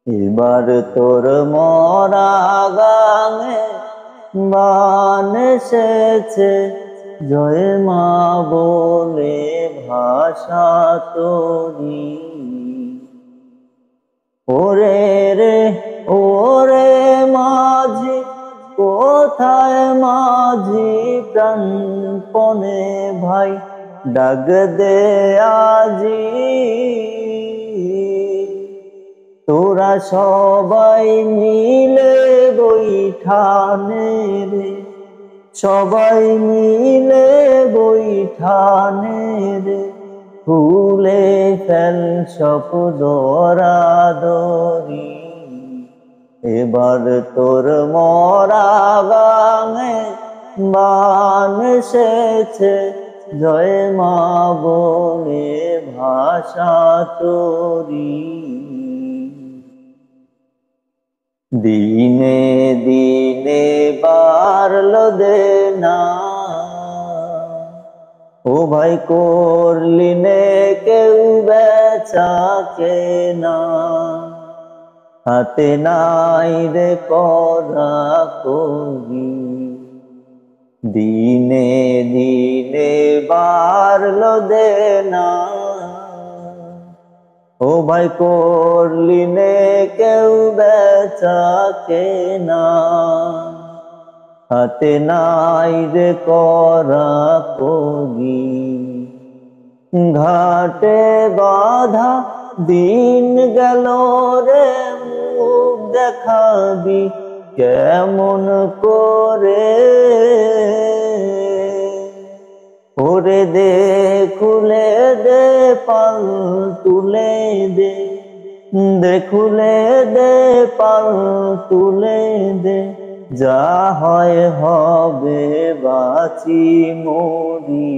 এবার তোর মরা গানে বান এসেছে, জয় মা বলে ভাষা তোরি। ওরে রে ওরে মাঝি, কোথায় মাঝি প্রাণপণে ভাই, ডাক দে আজি। তোরা সবাই মিলে বৈঠানে রে, সবাই মিলে বৈঠানে রে, ফুলে ফেল সব দরাদরি। এবার তোর মরা গানে বান এসেছে, জয় মা বলে ভাষা তোরি। দিনে দিনে বাড়লো দেনা, ও ভাই করলি নে কেউ বেচা কেনা, হাতে নাই রে করা করি। দিনে দিনে বাড়লো দেনা, ও ভাই করলি নে কেউ বেচা কেনা, হাতে নাই রে করা করি। ঘাটে বাঁধা দিন গেল রে, মুখ দেখাবি কেমন করে। ওরে দে খুলে দে পাল তুলে দে, দে খুলে দে পাল তুলে দে, যা হয় হবে বাঁচি মরি।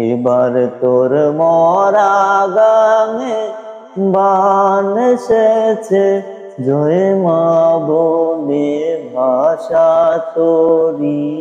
এবার তোর মরা গানে বান এসেছে, জয় মা বলে ভাষা তোরি।